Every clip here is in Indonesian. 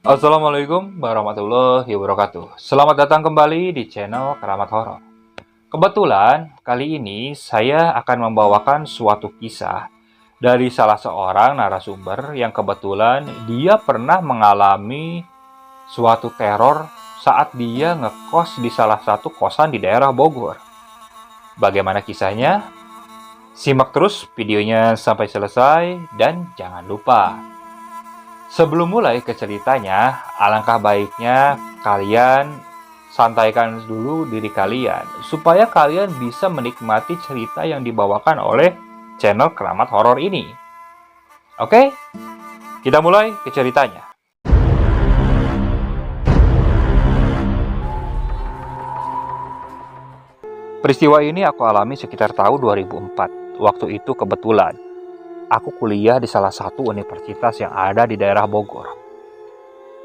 Assalamualaikum warahmatullahi wabarakatuh. Selamat datang kembali di channel Keramat Horor. Kebetulan kali ini saya akan membawakan suatu kisah dari salah seorang narasumber yang kebetulan dia pernah mengalami suatu teror saat dia ngekos di salah satu kosan di daerah Bogor. Bagaimana kisahnya? Simak terus videonya sampai selesai dan jangan lupa sebelum mulai ke ceritanya, alangkah baiknya kalian santaikan dulu diri kalian supaya kalian bisa menikmati cerita yang dibawakan oleh channel Keramat Horor ini. Oke, kita mulai ke ceritanya. Peristiwa ini aku alami sekitar tahun 2004. Waktu itu kebetulan aku kuliah di salah satu universitas yang ada di daerah Bogor.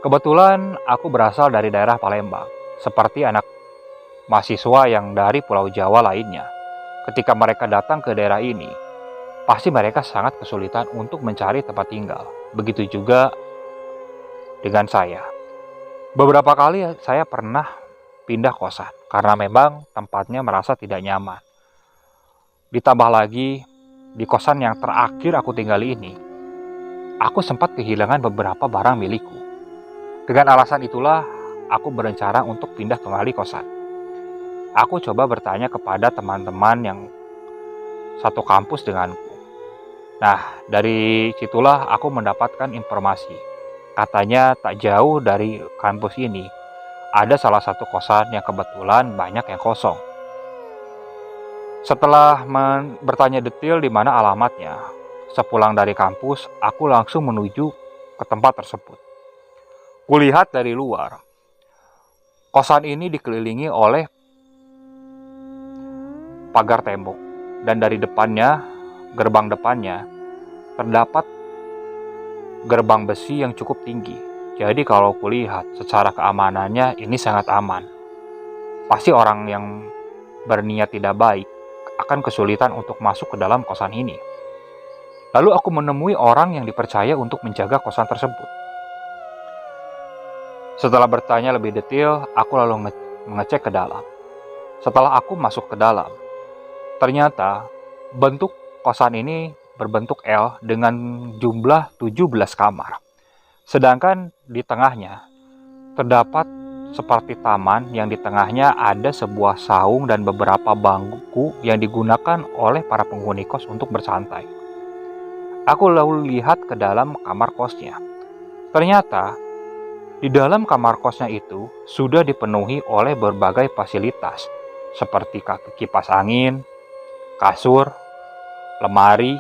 Kebetulan aku berasal dari daerah Palembang, seperti anak mahasiswa yang dari Pulau Jawa lainnya. Ketika mereka datang ke daerah ini, pasti mereka sangat kesulitan untuk mencari tempat tinggal. Begitu juga dengan saya. Beberapa kali saya pernah pindah kosan karena memang tempatnya merasa tidak nyaman. Ditambah lagi, di kosan yang terakhir aku tinggali ini, aku sempat kehilangan beberapa barang milikku. Dengan alasan itulah, aku berencana untuk pindah kembali kosan. Aku coba bertanya kepada teman-teman yang satu kampus denganku. Nah, dari situlah aku mendapatkan informasi. Katanya tak jauh dari kampus ini, ada salah satu kosan yang kebetulan banyak yang kosong. Setelah bertanya detail di mana alamatnya, sepulang dari kampus, aku langsung menuju ke tempat tersebut. Kulihat dari luar, kosan ini dikelilingi oleh pagar tembok, dan dari depannya, gerbang depannya, terdapat gerbang besi yang cukup tinggi. Jadi kalau kulihat secara keamanannya ini sangat aman. Pasti orang yang berniat tidak baik akan kesulitan untuk masuk ke dalam kosan ini. Lalu aku menemui orang yang dipercaya untuk menjaga kosan tersebut. Setelah bertanya lebih detail, aku lalu mengecek ke dalam. Setelah aku masuk ke dalam, ternyata bentuk kosan ini berbentuk L dengan jumlah 17 kamar. Sedangkan di tengahnya terdapat seperti taman yang di tengahnya ada sebuah saung dan beberapa bangku yang digunakan oleh para penghuni kos untuk bersantai. Aku lalu lihat ke dalam kamar kosnya. Ternyata di dalam kamar kosnya itu sudah dipenuhi oleh berbagai fasilitas seperti kipas angin, kasur, lemari,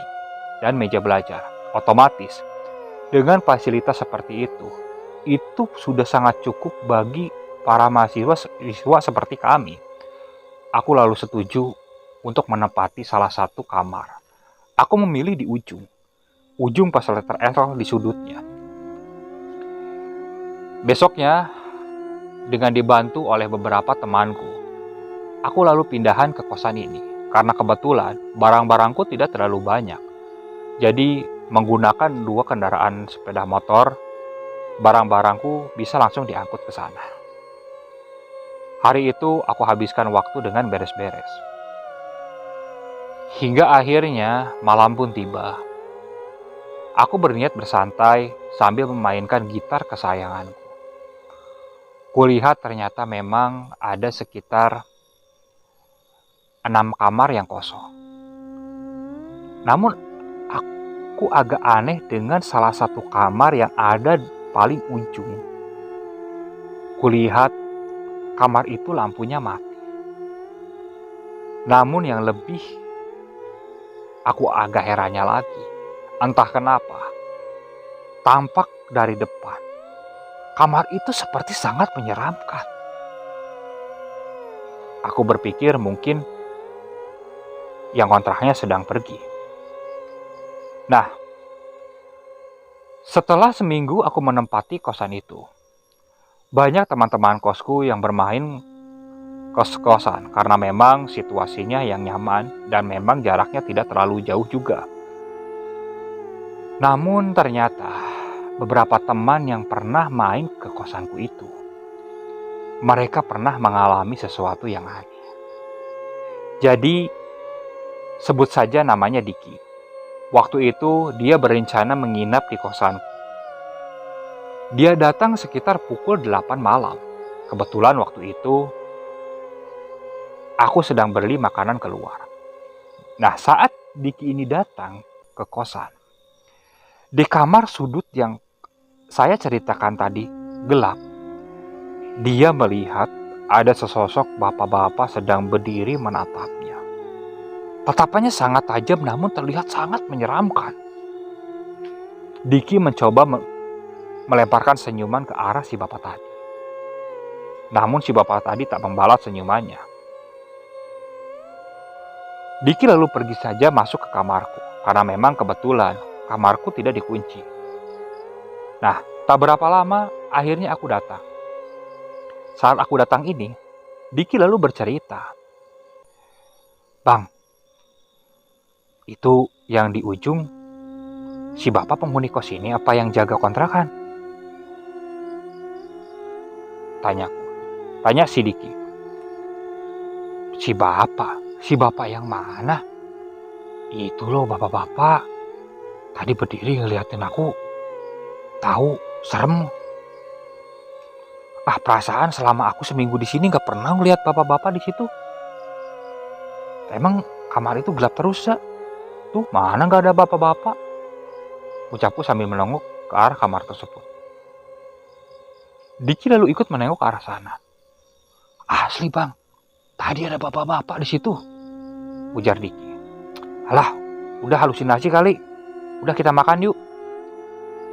dan meja belajar. Otomatis, dengan fasilitas seperti itu sudah sangat cukup bagi para mahasiswa seperti kami. Aku lalu setuju untuk menempati salah satu kamar. Aku memilih di ujung pas letter L di sudutnya. Besoknya, dengan dibantu oleh beberapa temanku, aku lalu pindahan ke kosan ini. Karena kebetulan barang-barangku tidak terlalu banyak. Jadi menggunakan 2 kendaraan sepeda motor, barang-barangku bisa langsung diangkut ke sana. Hari itu aku habiskan waktu dengan beres-beres. Hingga akhirnya malam pun tiba. Aku berniat bersantai sambil memainkan gitar kesayanganku. Kulihat ternyata memang ada sekitar 6 kamar yang kosong. Namun aku agak aneh dengan salah satu kamar yang ada paling ujung. Kulihat kamar itu lampunya mati. Namun yang lebih aku agak herannya lagi, entah kenapa, tampak dari depan kamar itu seperti sangat menyeramkan. Aku berpikir mungkin yang kontraknya sedang pergi. Nah, setelah seminggu aku menempati kosan itu, banyak teman-teman kosku yang bermain kos-kosan karena memang situasinya yang nyaman dan memang jaraknya tidak terlalu jauh juga. Namun ternyata beberapa teman yang pernah main ke kosanku itu. Mereka pernah mengalami sesuatu yang aneh. Jadi, sebut saja namanya Diki. Waktu itu dia berencana menginap di kosanku. Dia datang sekitar pukul 8 malam. Kebetulan waktu itu aku sedang beli makanan keluar. Nah, saat Diki ini datang ke kosan, di kamar sudut yang saya ceritakan tadi gelap, dia melihat ada sesosok bapak-bapak sedang berdiri menatapnya. Tatapannya sangat tajam namun terlihat sangat menyeramkan. Diki mencoba melemparkan senyuman ke arah si bapak tadi. Namun si bapak tadi tak membalas senyumannya. Diki lalu pergi saja masuk ke kamarku, karena memang kebetulan kamarku tidak dikunci. Nah, tak berapa lama akhirnya aku datang. Saat aku datang ini, Diki lalu bercerita, "Bang, itu yang di ujung, si bapak penghuni kos ini apa yang jaga kontrakan?" Tanya si Diki. Si bapak yang mana? Itu loh bapak-bapak, tadi berdiri ngeliatin aku, tahu serem. Perasaan selama aku seminggu di sini nggak pernah ngeliat bapak-bapak di situ. Emang kamar itu gelap terus ya? Tuh mana nggak ada bapak-bapak? Ucapku sambil menengok ke arah kamar tersebut. Diki lalu ikut menengok ke arah sana. "Asli bang, tadi ada bapak-bapak di situ," ujar Diki. "Alah, udah halusinasi kali. Udah kita makan yuk."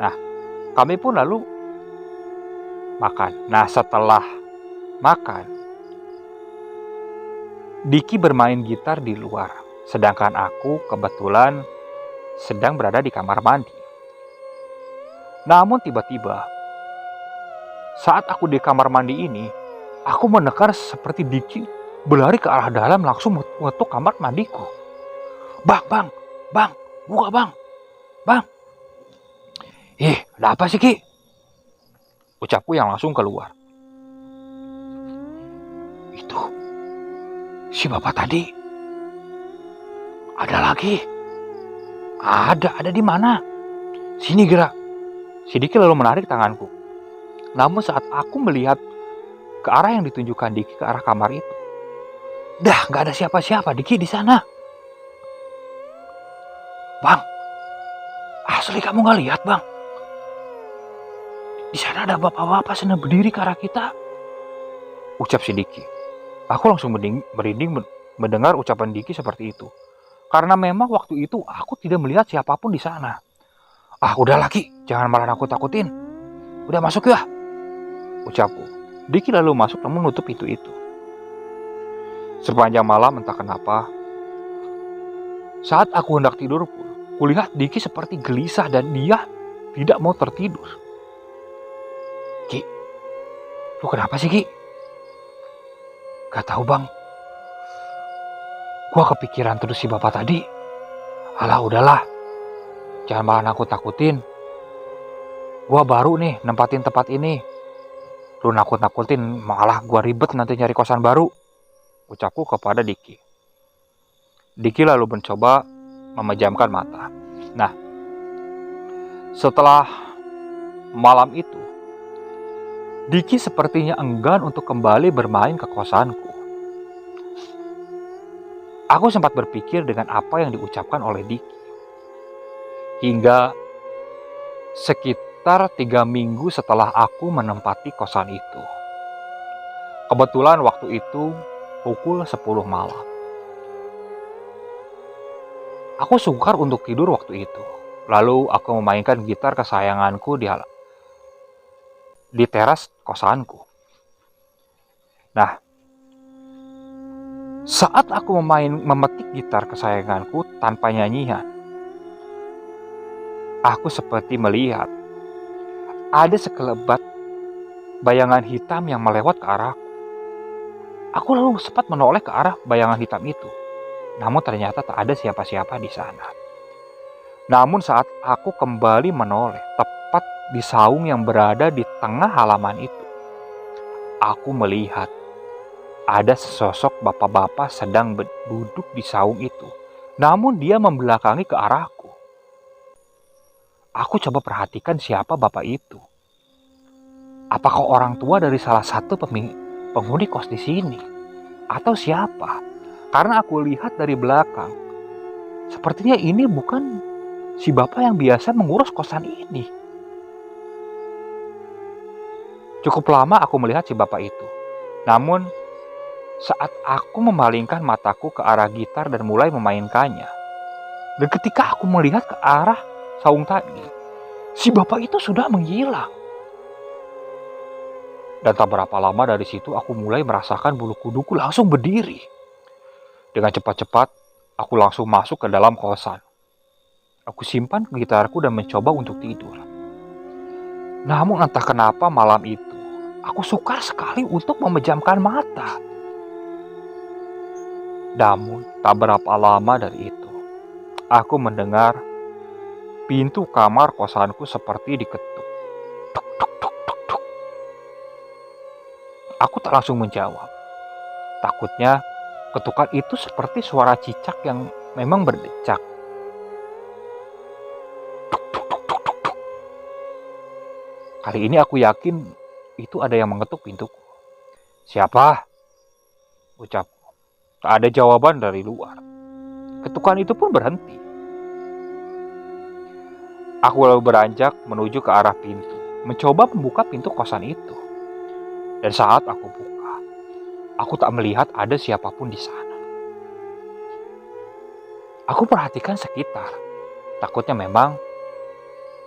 Nah, kami pun lalu makan. Nah, setelah makan, Diki bermain gitar di luar, sedangkan aku kebetulan sedang berada di kamar mandi. Namun tiba-tiba, saat aku di kamar mandi ini, aku mendengar seperti Diki berlari ke arah dalam langsung mengetuk kamar mandiku. Bang, buka bang. Ada apa sih Ki?" Ucapku yang langsung keluar. "Itu, si bapak tadi. Ada lagi. Ada di mana? Sini gerak." Si Diki lalu menarik tanganku. Namun saat aku melihat ke arah yang ditunjukkan Diki ke arah kamar itu, dah nggak ada siapa-siapa Diki di sana. "Bang, asli kamu nggak lihat bang? Di sana ada bapak-bapak sedang berdiri ke arah kita," ucap si Diki. Aku langsung merinding mendengar ucapan Diki seperti itu. Karena memang waktu itu aku tidak melihat siapapun di sana. Udah lagi, jangan malah nakut-takutin. Udah masuk ya, ucapku. Diki lalu masuk namun menutup pintu itu. Sepanjang malam entah kenapa, saat aku hendak tidur pun, kulihat Diki seperti gelisah dan dia tidak mau tertidur. "Ki, lu kenapa sih Ki?" "Gak tahu bang, gua kepikiran terus si bapak tadi. Alah udahlah, jangan malah nakut-nakutin. Gua baru nih nempatin tempat ini. Lu nakut-nakutin malah gua ribet nanti nyari kosan baru," ucapku kepada Diki. Diki lalu mencoba memejamkan mata. Nah, setelah malam itu, Diki sepertinya enggan untuk kembali bermain ke kosanku. Aku sempat berpikir dengan apa yang diucapkan oleh Diki. Hingga sekitar 3 minggu setelah aku menempati kosan itu. Kebetulan waktu itu pukul 10 malam. Aku sukar untuk tidur waktu itu. Lalu aku memainkan gitar kesayanganku di teras kosanku. Nah, saat aku memetik gitar kesayanganku tanpa nyanyian, aku seperti melihat ada sekelebat bayangan hitam yang melewat ke arahku. Aku lalu sempat menoleh ke arah bayangan hitam itu. Namun ternyata tak ada siapa-siapa di sana. Namun saat aku kembali menoleh, tepat di saung yang berada di tengah halaman itu. Aku melihat ada sesosok bapak-bapak sedang duduk di saung itu. Namun dia membelakangi ke arahku. Aku coba perhatikan siapa bapak itu. Apakah orang tua dari salah satu penghuni kos di sini? Atau siapa? Karena aku lihat dari belakang, sepertinya ini bukan si bapak yang biasa mengurus kosan ini. Cukup lama aku melihat si bapak itu. Namun, saat aku memalingkan mataku ke arah gitar dan mulai memainkannya, dan ketika aku melihat ke arah saung tadi, si bapak itu sudah menghilang. Dan tak berapa lama dari situ aku mulai merasakan bulu kuduku langsung berdiri. Dengan cepat-cepat, aku langsung masuk ke dalam kosan. Aku simpan gitarku dan mencoba untuk tidur. Namun entah kenapa malam itu, aku sukar sekali untuk memejamkan mata. Namun tak berapa lama dari itu, aku mendengar pintu kamar kosanku seperti diketuk. Tuk, tuk, tuk, tuk, tuk. Aku tak langsung menjawab. Takutnya ketukan itu seperti suara cicak yang memang berdecak. Tuk, tuk, tuk, tuk, tuk, tuk. Kali ini aku yakin itu ada yang mengetuk pintuku. Siapa? Ucapku. Tak ada jawaban dari luar. Ketukan itu pun berhenti. Aku lalu beranjak menuju ke arah pintu, mencoba membuka pintu kosan itu. Dan saat aku buka, aku tak melihat ada siapapun di sana. Aku perhatikan sekitar. Takutnya memang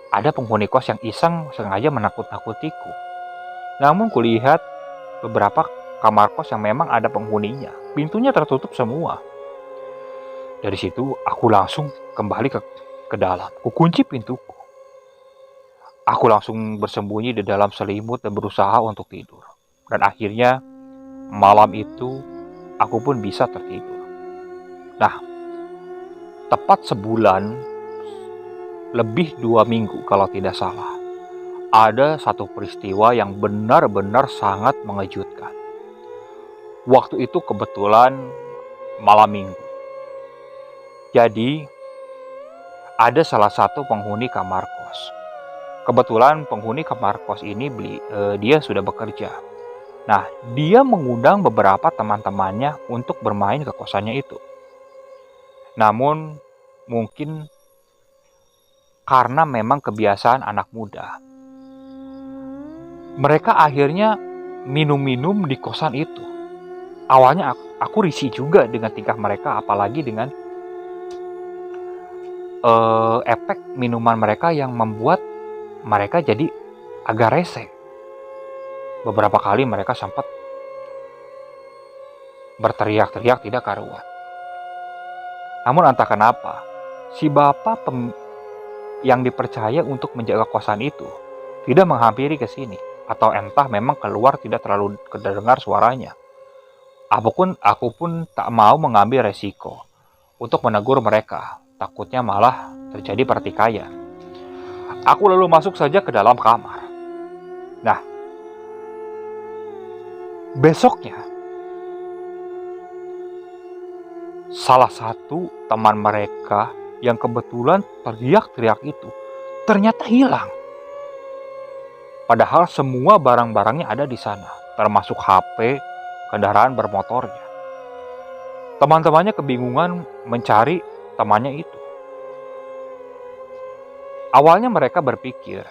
ada penghuni kos yang iseng sengaja menakut-nakutiku. Namun kulihat beberapa kamar kos yang memang ada penghuninya. Pintunya tertutup semua. Dari situ aku langsung kembali ke dalam. Kukunci pintuku. Aku langsung bersembunyi di dalam selimut dan berusaha untuk tidur. Dan akhirnya malam itu aku pun bisa tertidur. Nah, tepat sebulan, lebih 2 minggu kalau tidak salah, ada satu peristiwa yang benar-benar sangat mengejutkan. Waktu itu kebetulan malam minggu. Jadi, ada salah satu penghuni kamar kos. Kebetulan penghuni kamar kos ini dia sudah bekerja. Nah, dia mengundang beberapa teman-temannya untuk bermain ke kosannya itu. Namun, mungkin karena memang kebiasaan anak muda, mereka akhirnya minum-minum di kosan itu. Awalnya aku risih juga dengan tingkah mereka, apalagi dengan efek minuman mereka yang membuat mereka jadi agak rese. Beberapa kali mereka sempat berteriak-teriak tidak karuan. Namun entah kenapa, si bapak yang dipercaya untuk menjaga kosan itu tidak menghampiri ke sini. Atau entah memang keluar tidak terlalu kedengar suaranya. Aku pun tak mau mengambil resiko untuk menegur mereka. Takutnya malah terjadi pertikaian. Aku lalu masuk saja ke dalam kamar. Nah, besoknya salah satu teman mereka yang kebetulan teriak-teriak itu ternyata hilang. Padahal semua barang-barangnya ada di sana, termasuk HP, kendaraan bermotornya. Teman-temannya kebingungan mencari temannya itu. Awalnya mereka berpikir,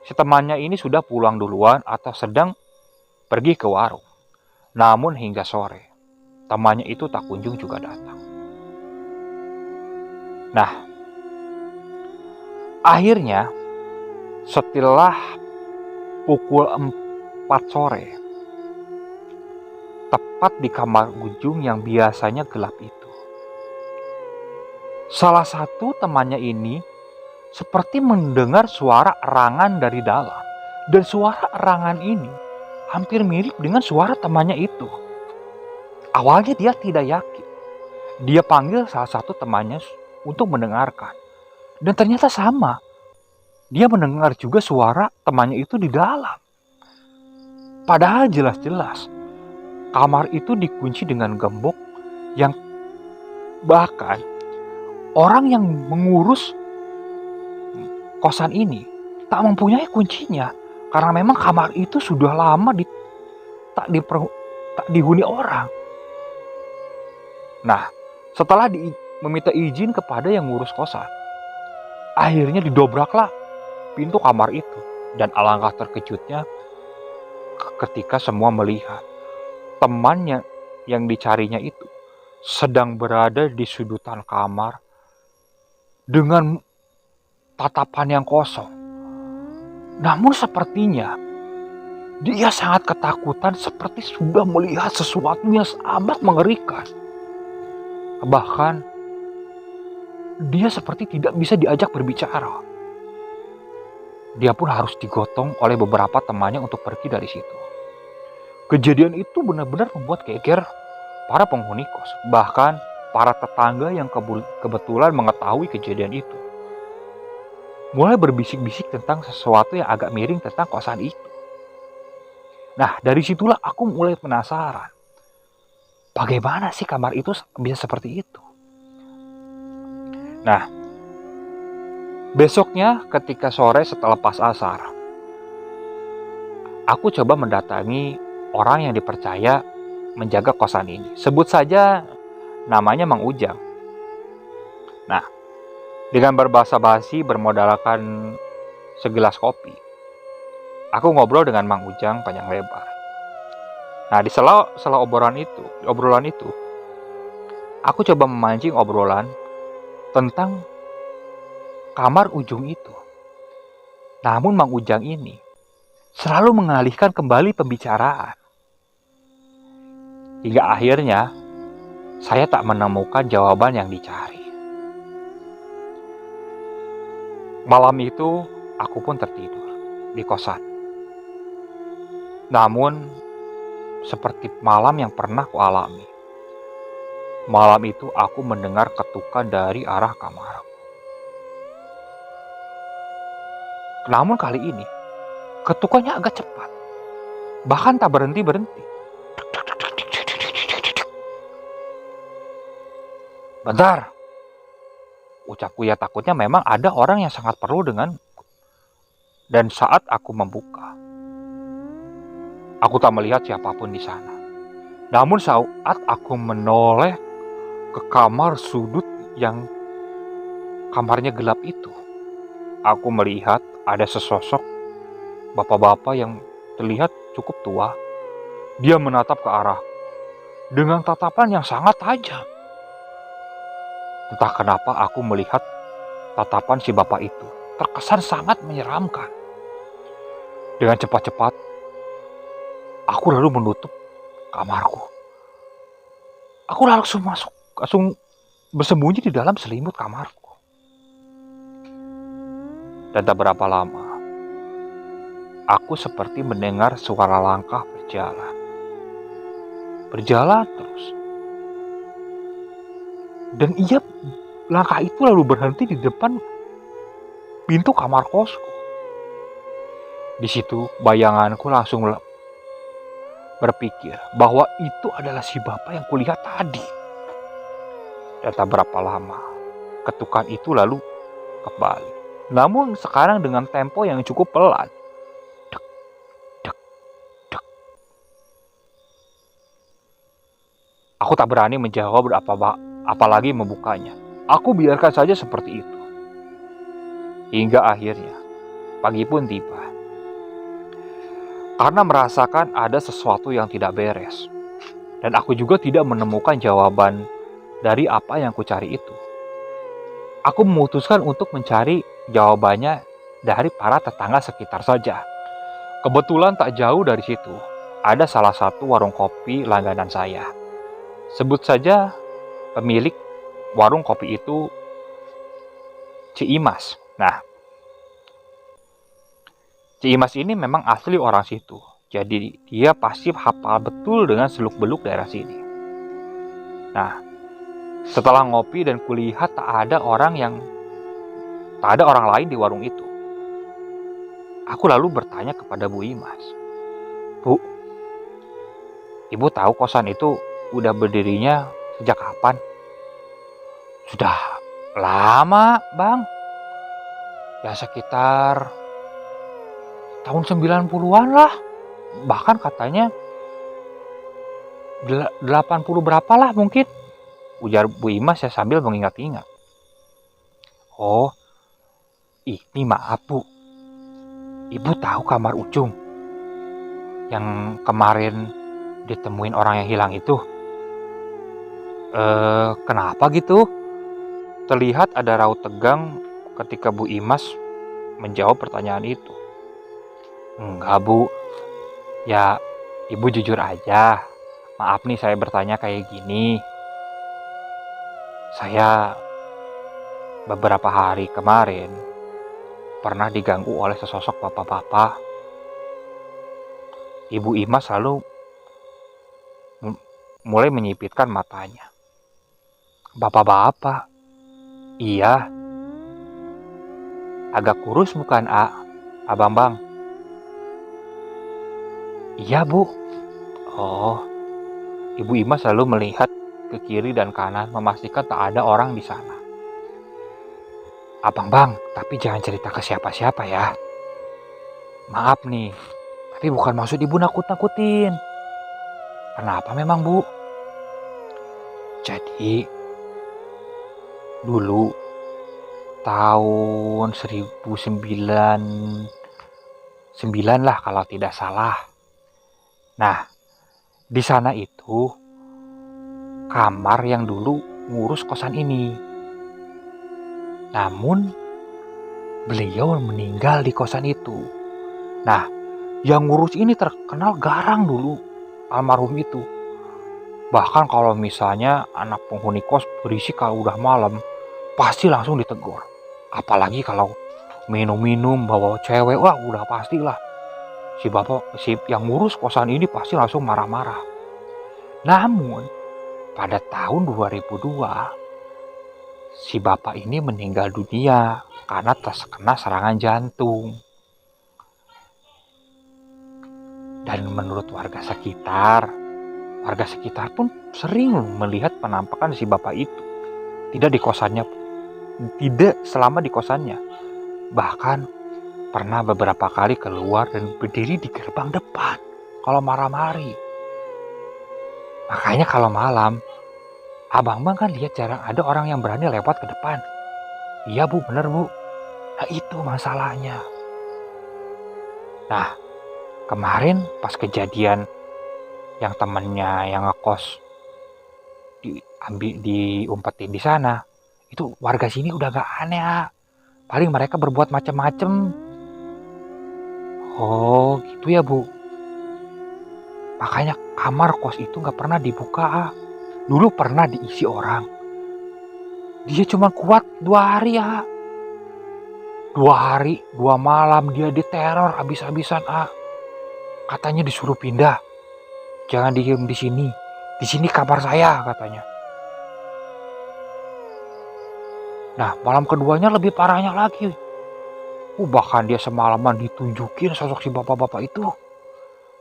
si temannya ini sudah pulang duluan atau sedang pergi ke warung. Namun hingga sore, temannya itu tak kunjung juga datang. Nah, akhirnya setelah pukul 4 sore, tepat di kamar ujung yang biasanya gelap itu, salah satu temannya ini seperti mendengar suara erangan dari dalam. Dan suara erangan ini hampir mirip dengan suara temannya itu. Awalnya dia tidak yakin. Dia panggil salah satu temannya untuk mendengarkan. Dan ternyata sama. dia mendengar juga suara temannya itu di dalam. Padahal jelas-jelas kamar itu dikunci dengan gembok yang bahkan orang yang mengurus kosan ini tak mempunyai kuncinya karena memang kamar itu sudah lama tak, tak dihuni orang. Nah, setelah meminta izin kepada yang ngurus kosan, akhirnya didobraklah pintu kamar itu. Dan alangkah terkejutnya ketika semua melihat temannya yang dicarinya itu sedang berada di sudutan kamar dengan tatapan yang kosong. Namun sepertinya dia sangat ketakutan, seperti sudah melihat sesuatu yang amat mengerikan. Bahkan dia seperti tidak bisa diajak berbicara. Dia pun harus digotong oleh beberapa temannya untuk pergi dari situ. Kejadian itu benar-benar membuat geger para penghuni kos. Bahkan para tetangga yang kebetulan mengetahui kejadian itu mulai berbisik-bisik tentang sesuatu yang agak miring tentang kosan itu. Nah, dari situlah aku mulai penasaran. Bagaimana sih kamar itu bisa seperti itu? Nah, besoknya ketika sore setelah pas asar, aku coba mendatangi orang yang dipercaya menjaga kosan ini. Sebut saja namanya Mang Ujang. Nah, dengan berbahasa basi bermodalkan segelas kopi, aku ngobrol dengan Mang Ujang panjang lebar. Nah, di sela obrolan itu, aku coba memancing obrolan tentang kamar ujung itu. Namun Mang Ujang ini selalu mengalihkan kembali pembicaraan. Hingga akhirnya saya tak menemukan jawaban yang dicari. Malam itu aku pun tertidur di kosan. Namun seperti malam yang pernah kualami, malam itu aku mendengar ketukan dari arah kamar. Namun kali ini ketukannya agak cepat, bahkan tak berhenti-berhenti. Bentar, ucapku, ya takutnya memang ada orang yang sangat perlu dengan. Dan saat aku membuka, aku tak melihat siapapun di sana. Namun saat aku menoleh ke kamar sudut yang kamarnya gelap itu, aku melihat ada sesosok bapak-bapak yang terlihat cukup tua. Dia menatap ke arah dengan tatapan yang sangat tajam. Entah kenapa aku melihat tatapan si bapak itu terkesan sangat menyeramkan. Dengan cepat-cepat, aku lalu menutup kamarku. Aku langsung bersembunyi di dalam selimut kamarku. Dan tak berapa lama, aku seperti mendengar suara langkah berjalan. Berjalan terus. Dan langkah itu lalu berhenti di depan pintu kamar kosku. Di situ bayanganku langsung berpikir bahwa itu adalah si bapak yang kulihat tadi. Dan tak berapa lama, ketukan itu lalu kembali. Namun sekarang dengan tempo yang cukup pelan. Dek, dek, dek. Aku tak berani menjawab apalagi membukanya. Aku biarkan saja seperti itu. Hingga akhirnya pagi pun tiba. Karena merasakan ada sesuatu yang tidak beres. Dan aku juga tidak menemukan jawaban dari apa yang kucari itu. Aku memutuskan untuk mencari jawabannya dari para tetangga sekitar saja. Kebetulan tak jauh dari situ ada salah satu warung kopi langganan saya. Sebut saja pemilik warung kopi itu Ci Imas. Nah, Ci Imas ini memang asli orang situ. Jadi dia pasti hafal betul dengan seluk-beluk daerah sini. Nah, setelah ngopi dan kulihat tak ada orang lain di warung itu. Aku lalu bertanya kepada Bu Imas, "Bu, Ibu tahu kosan itu udah berdirinya sejak kapan?" "Sudah lama, Bang. Ya sekitar tahun 90-an lah. Bahkan katanya 80 berapa lah mungkin," ujar Bu Imas ya sambil mengingat-ingat. "Oh, ini maaf Bu. Ibu tahu kamar ujung yang kemarin ditemuin orang yang hilang itu?" Kenapa gitu?" Terlihat ada raut tegang ketika Bu Imas menjawab pertanyaan itu. "Enggak Bu, ya Ibu jujur aja. Maaf nih saya bertanya kayak gini. Saya beberapa hari kemarin pernah diganggu oleh sesosok bapak-bapak." Ibu Imas lalu mulai menyipitkan matanya. "Bapak-bapak? Iya, agak kurus bukan, Abang Bang?" "Iya Bu." "Oh." Ibu Imas lalu melihat ke kiri dan kanan memastikan tak ada orang di sana. "Abang Bang, tapi jangan cerita ke siapa-siapa ya. Maaf nih, tapi bukan maksud Ibu nakut-nakutin." "Kenapa memang Bu?" "Jadi, dulu tahun 1909 lah kalau tidak salah. Nah, di sana itu kamar yang dulu ngurus kosan ini. Namun beliau meninggal di kosan itu. Nah, yang ngurus ini terkenal garang dulu, almarhum itu. Bahkan kalau misalnya anak penghuni kos berisik kalau udah malam, pasti langsung ditegur. Apalagi kalau minum-minum bawa cewek, wah udah pastilah. Si yang ngurus kosan ini pasti langsung marah-marah. Namun, pada tahun 2002, si bapak ini meninggal dunia karena terkena serangan jantung. Dan menurut warga sekitar pun sering melihat penampakan si bapak itu. Tidak di kosannya, tidak selama di kosannya. Bahkan pernah beberapa kali keluar dan berdiri di gerbang depan kalau malam hari. Makanya kalau malam, Abang Bang kan lihat jarang ada orang yang berani lewat ke depan. "Iya Bu, bener Bu." Nah itu masalahnya. Nah, kemarin pas kejadian yang temennya yang ngekos diumpetin di sana, itu warga sini udah gak aneh, paling mereka berbuat macam-macam. "Oh gitu ya Bu. Makanya kamar kos itu gak pernah dibuka, Dulu pernah diisi orang. Dia cuma kuat 2 hari, 2 hari 2 malam dia diteror abis-abisan, Katanya disuruh pindah. "Jangan diem di sini. Di sini kamar saya," katanya. Nah, malam keduanya lebih parahnya lagi. Bahkan dia semalaman ditunjukin sosok si bapak-bapak itu.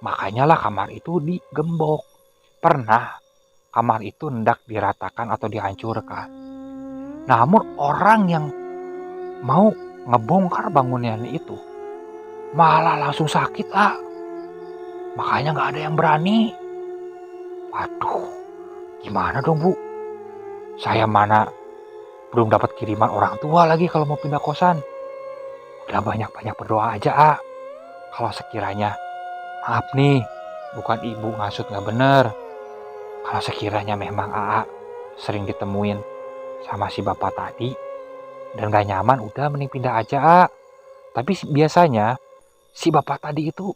Makanya lah kamar itu digembok. Pernah kamar itu hendak diratakan atau dihancurkan. Namun orang yang mau ngebongkar bangunan itu malah langsung sakit, Makanya gak ada yang berani. Waduh, gimana dong Bu? Saya mana belum dapat kiriman orang tua lagi kalau mau pindah kosan. Udah banyak-banyak berdoa aja, Kalau sekiranya, maaf nih, bukan Ibu ngasut gak bener. Kalau sekiranya memang sering ditemuin sama si bapak tadi dan gak nyaman, udah mending pindah aja, Tapi biasanya si bapak tadi itu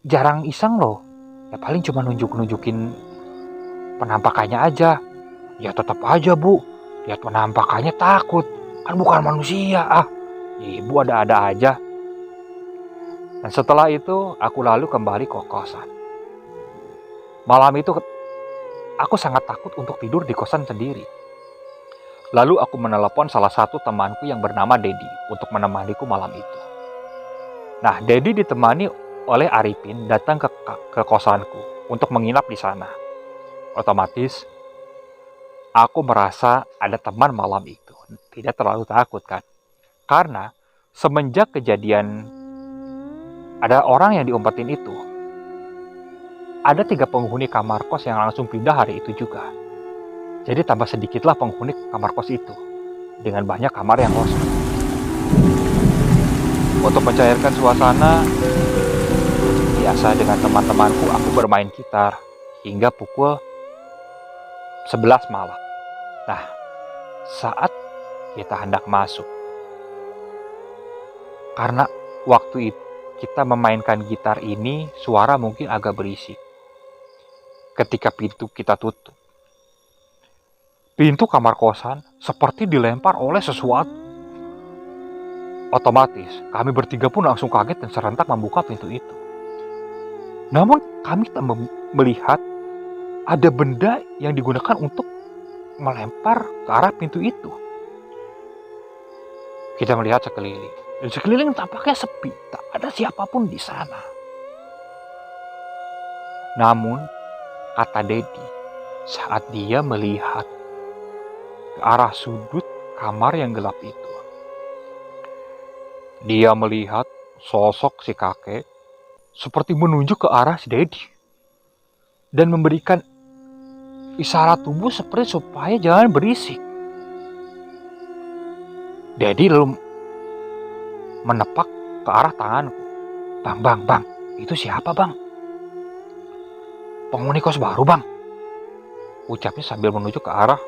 jarang iseng loh. Ya paling cuma nunjukin penampakannya aja. Ya tetap aja Bu, lihat penampakannya takut. Kan bukan manusia, Ibu ada-ada aja. Dan setelah itu aku lalu kembali ke kosan. Malam itu aku sangat takut untuk tidur di kosan sendiri. Lalu aku menelepon salah satu temanku yang bernama Dedi untuk menemaniku malam itu. Nah, Dedi ditemani oleh Arifin datang ke kosanku untuk menginap di sana. Otomatis, aku merasa ada teman malam itu. Tidak terlalu takut kan? Karena semenjak kejadian ada orang yang diumpetin itu, ada 3 penghuni kamar kos yang langsung pindah hari itu juga. Jadi tambah sedikitlah penghuni kamar kos itu, dengan banyak kamar yang kosong. Untuk mencairkan suasana, biasa dengan teman-temanku aku bermain gitar hingga pukul 11 malam. Nah, saat kita hendak masuk, karena waktu itu kita memainkan gitar ini, suara mungkin agak berisik. Ketika pintu kita tutup, pintu kamar kosan seperti dilempar oleh sesuatu. Otomatis, kami bertiga pun langsung kaget dan serentak membuka pintu itu. Namun, kami tak melihat ada benda yang digunakan untuk melempar ke arah pintu itu. Kita melihat sekeliling, dan sekeliling tampaknya sepi, tak ada siapapun di sana. Namun, kata Dedi, saat dia melihat ke arah sudut kamar yang gelap itu, dia melihat sosok si kakek seperti menunjuk ke arah si Dedi dan memberikan isyarat tubuh seperti supaya jangan berisik. Dedi lalu menepak ke arah tanganku. Bang, itu siapa bang? Penghuni kos baru bang, ucapnya sambil menuju ke arah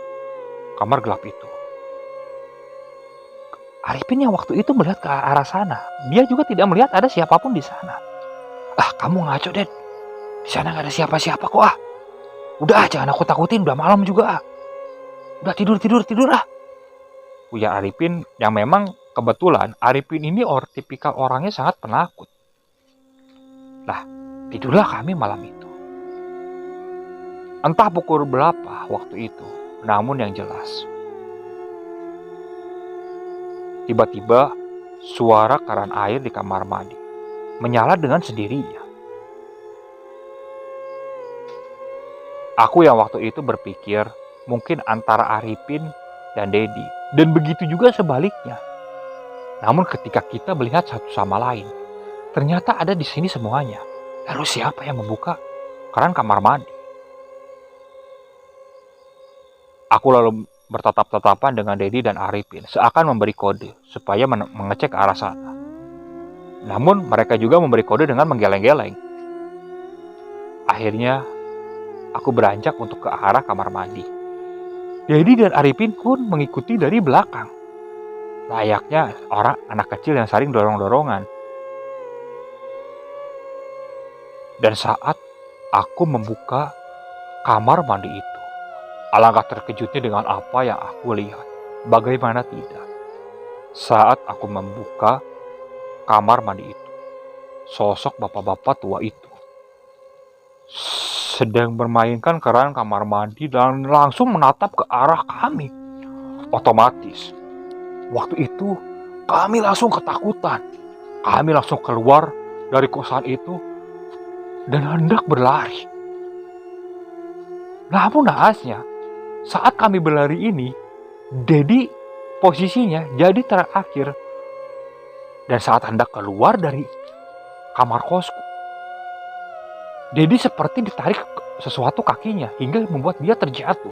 kamar gelap itu. Arifin yang waktu itu melihat ke arah sana, dia juga tidak melihat ada siapapun di sana. Ah, kamu ngaco, Ded. Di sana nggak ada siapa-siapa kok ah. Udah, jangan aku takutin, udah malam juga ah. Udah tidur ah. Ujar Arifin yang memang kebetulan Arifin ini tipikal orangnya sangat penakut. Lah, tidurlah kami malam itu. Entah pukul berapa waktu itu, namun yang jelas, tiba-tiba suara keran air di kamar mandi menyala dengan sendirinya. Aku yang waktu itu berpikir mungkin antara Arifin dan Dedi, dan begitu juga sebaliknya. Namun ketika kita melihat satu sama lain, ternyata ada di sini semuanya. Lalu siapa yang membuka keran kamar mandi? Aku lalu bertatap-tatapan dengan Dedi dan Arifin, seakan memberi kode supaya mengecek ke arah sana. Namun mereka juga memberi kode dengan menggeleng-geleng. Akhirnya aku beranjak untuk ke arah kamar mandi. Dedi dan Arifin pun mengikuti dari belakang, layaknya orang anak kecil yang saling dorong-dorongan. Dan saat aku membuka kamar mandi itu, alangkah terkejutnya dengan apa yang aku lihat. Bagaimana tidak? Saat aku membuka kamar mandi itu, sosok bapak-bapak tua itu sedang bermainkan keran kamar mandi dan langsung menatap ke arah kami. Otomatis, waktu itu kami langsung ketakutan. Kami langsung keluar dari kosan itu dan hendak berlari. Namun naasnya, saat kami berlari ini, Dedi posisinya jadi terakhir. Dan saat hendak keluar dari kamar kosku, Dedi seperti ditarik sesuatu kakinya hingga membuat dia terjatuh.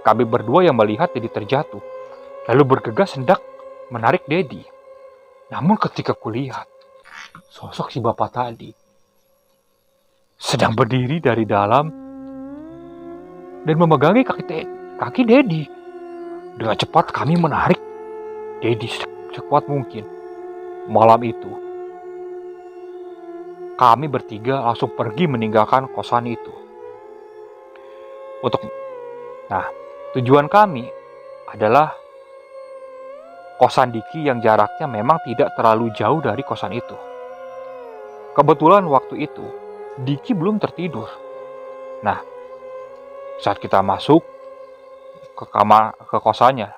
Kami berdua yang melihat Dedi terjatuh, lalu bergegas hendak menarik Dedi. Namun ketika kulihat, sosok si bapak tadi sedang berdiri dari dalam dan memegangi kaki Dedi. Dengan cepat kami menarik Dedi sekuat mungkin. Malam itu, kami bertiga langsung pergi meninggalkan kosan itu. Tujuan kami adalah kosan Diki yang jaraknya memang tidak terlalu jauh dari kosan itu. Kebetulan waktu itu, Diki belum tertidur. Nah, saat kita masuk ke kosannya,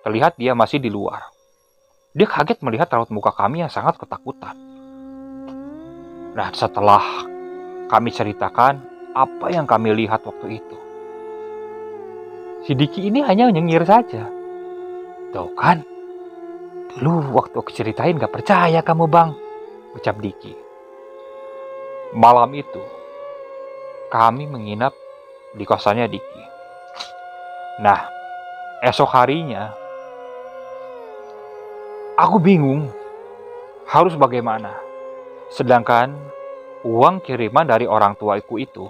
terlihat dia masih di luar. Dia kaget melihat raut muka kami yang sangat ketakutan. Nah, setelah kami ceritakan apa yang kami lihat waktu itu, si Diki ini hanya nyengir saja. Tuh kan, dulu waktu aku ceritain gak percaya kamu bang, ucap Diki. Malam itu, kami menginap di kosannya Diki. Nah, esok harinya, aku bingung harus bagaimana. Sedangkan uang kiriman dari orang tuaku itu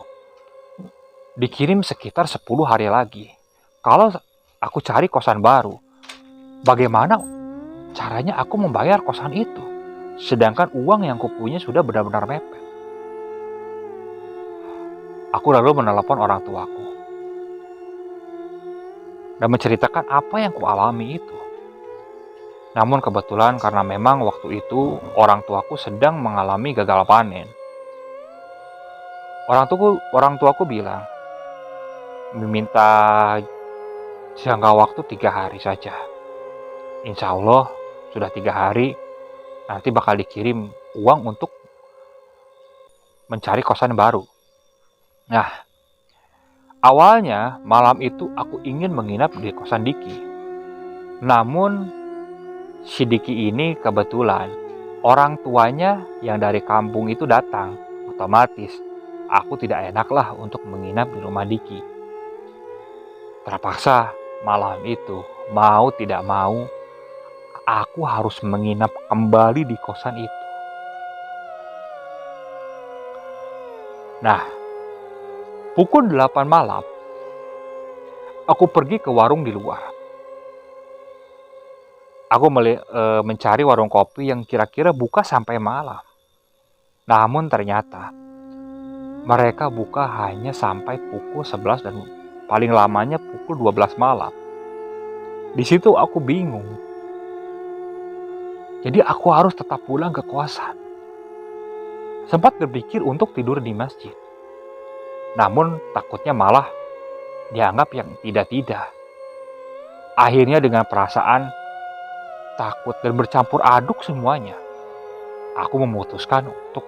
dikirim sekitar 10 hari lagi. Kalau aku cari kosan baru, bagaimana caranya aku membayar kosan itu? Sedangkan uang yang kupunya sudah benar-benar mepet. Aku lalu menelepon orang tuaku dan menceritakan apa yang kualami itu. Namun kebetulan karena memang waktu itu orang tuaku sedang mengalami gagal panen. Orang tuaku bilang meminta jangka waktu 3 hari saja. Insya Allah sudah 3 hari nanti bakal dikirim uang untuk mencari kosan baru. Nah, awalnya malam itu aku ingin menginap di kosan Diki. Namun si Diki ini kebetulan orang tuanya yang dari kampung itu datang. Otomatis aku tidak enaklah untuk menginap di rumah Diki. Terpaksa malam itu mau tidak mau aku harus menginap kembali di kosan itu. Nah, pukul 8 malam aku pergi ke warung di luar. Aku mencari warung kopi yang kira-kira buka sampai malam. Namun ternyata mereka buka hanya sampai pukul 11 dan paling lamanya pukul 12 malam. Di situ aku bingung. Jadi aku harus tetap pulang ke kosan. Sempat berpikir untuk tidur di masjid. Namun takutnya malah dianggap yang tidak-tidak. Akhirnya dengan perasaan takut dan bercampur aduk semuanya, aku memutuskan untuk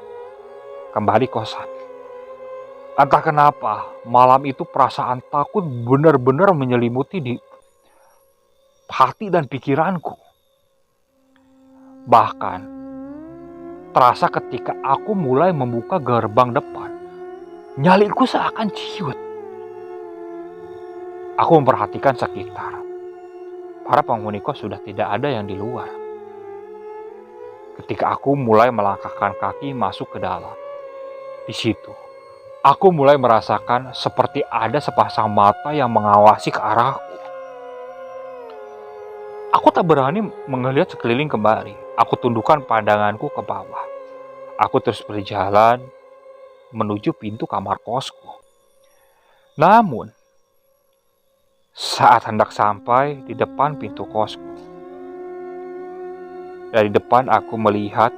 kembali kosan. Entah kenapa, malam itu perasaan takut benar-benar menyelimuti di hati dan pikiranku. Bahkan, terasa ketika aku mulai membuka gerbang depan, nyaliku seakan ciut. Aku memperhatikan sekitar. Para penghuni kos sudah tidak ada yang di luar. Ketika aku mulai melangkahkan kaki masuk ke dalam, di situ aku mulai merasakan seperti ada sepasang mata yang mengawasi ke arahku. Aku tak berani melihat sekeliling kembali. Aku tundukkan pandanganku ke bawah. Aku terus berjalan menuju pintu kamar kosku. Namun, saat hendak sampai di depan pintu kosku, dari depan aku melihat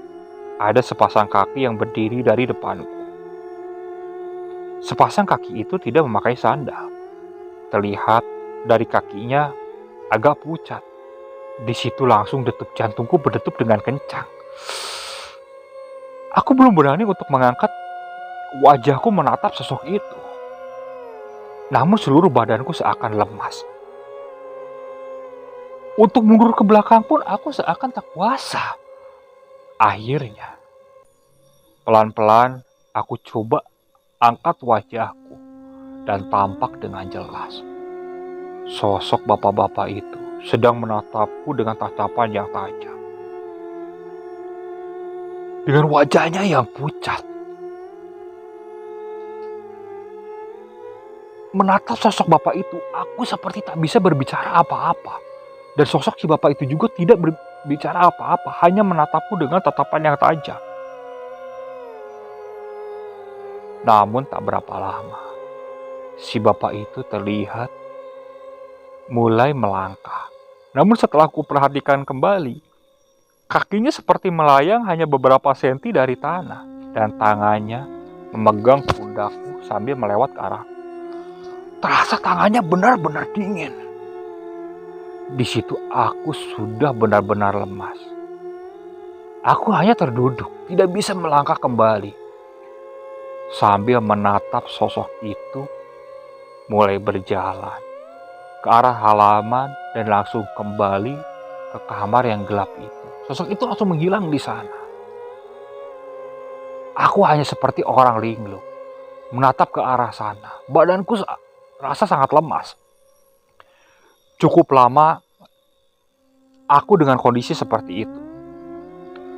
ada sepasang kaki yang berdiri dari depanku. Sepasang kaki itu tidak memakai sandal. Terlihat dari kakinya agak pucat. Di situ langsung detak jantungku berdetup dengan kencang. Aku belum berani untuk mengangkat wajahku menatap sosok itu. Namun seluruh badanku seakan lemas. Untuk mundur ke belakang pun aku seakan tak kuasa. Akhirnya, pelan-pelan aku coba angkat wajahku dan tampak dengan jelas. Sosok bapak-bapak itu sedang menatapku dengan tatapan yang tajam. Dengan wajahnya yang pucat. Menatap sosok bapak itu, aku seperti tak bisa berbicara apa-apa. Dan sosok si bapak itu juga tidak berbicara apa-apa, hanya menatapku dengan tatapan yang tajam. Namun tak berapa lama, si bapak itu terlihat mulai melangkah. Namun setelah aku perhatikan kembali, kakinya seperti melayang hanya beberapa senti dari tanah. Dan tangannya memegang pundakku sambil melewat ke arah. Terasa tangannya benar-benar dingin. Di situ aku sudah benar-benar lemas. Aku hanya terduduk, tidak bisa melangkah kembali. sambil menatap sosok itu mulai berjalan ke arah halaman dan langsung kembali ke kamar yang gelap itu. Sosok itu langsung menghilang di sana. Aku hanya seperti orang linglung menatap ke arah sana. Badanku rasa sangat lemas. Cukup lama aku dengan kondisi seperti itu.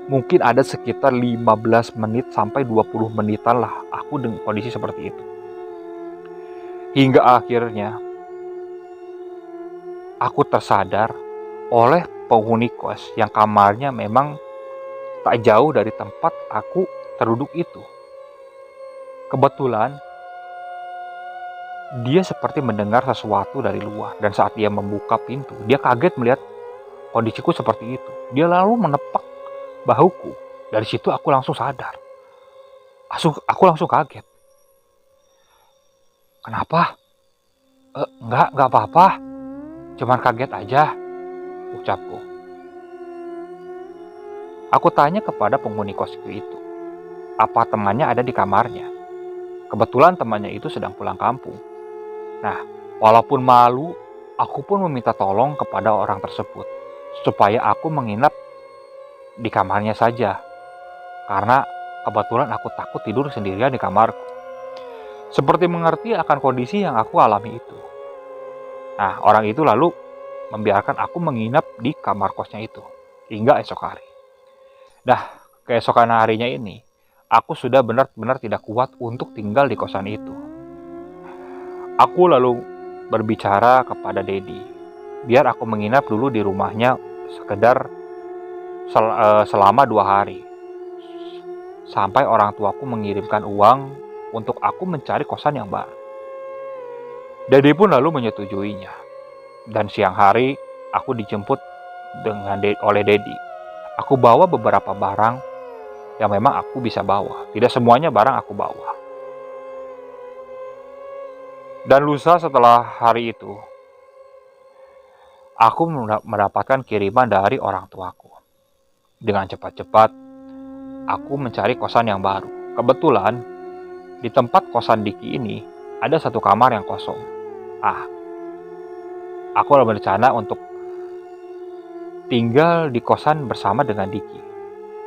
Mungkin ada sekitar 15 menit sampai 20 menitan lah aku dengan kondisi seperti itu. Hingga akhirnya aku tersadar oleh penghuni kos yang kamarnya memang tak jauh dari tempat aku terduduk itu. Kebetulan dia seperti mendengar sesuatu dari luar, dan saat dia membuka pintu, dia kaget melihat kondisiku seperti itu. Dia lalu menepak bahuku. Dari situ aku langsung sadar. Aku langsung kaget. Kenapa? Enggak apa-apa. Cuman kaget aja, ucapku. Aku tanya kepada penghuni kosku itu, apa temannya ada di kamarnya. Kebetulan temannya itu sedang pulang kampung. Nah, walaupun malu, aku pun meminta tolong kepada orang tersebut supaya aku menginap di kamarnya saja. Karena kebetulan aku takut tidur sendirian di kamarku. Seperti mengerti akan kondisi yang aku alami itu. Nah, orang itu lalu membiarkan aku menginap di kamar kosnya itu hingga esok hari. Nah, keesokan harinya ini, aku sudah benar-benar tidak kuat untuk tinggal di kosan itu. Aku lalu berbicara kepada Dedi, biar aku menginap dulu di rumahnya sekedar selama 2 hari. Sampai orang tuaku mengirimkan uang untuk aku mencari kosan yang baru. Dedi pun lalu menyetujuinya. Dan siang hari aku dijemput oleh Dedi. Aku bawa beberapa barang yang memang aku bisa bawa. Tidak semuanya barang aku bawa. Dan lusa setelah hari itu, aku mendapatkan kiriman dari orang tuaku. Dengan cepat-cepat, aku mencari kosan yang baru. Kebetulan, di tempat kosan Diki ini, ada satu kamar yang kosong. Aku berencana untuk tinggal di kosan bersama dengan Diki.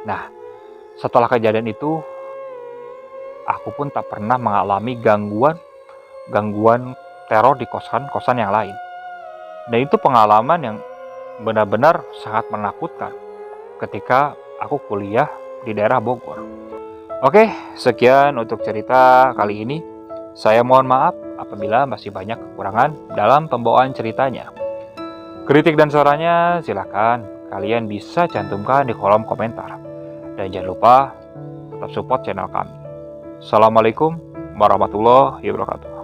Nah, setelah kejadian itu, aku pun tak pernah mengalami gangguan teror di kosan-kosan yang lain. Dan itu pengalaman yang benar-benar sangat menakutkan ketika aku kuliah di daerah Bogor. Oke, sekian untuk cerita kali ini. Saya mohon maaf apabila masih banyak kekurangan dalam pembawaan ceritanya. Kritik dan sarannya silakan kalian bisa cantumkan di kolom komentar. Dan jangan lupa tetap support channel kami. Assalamualaikum warahmatullahi wabarakatuh.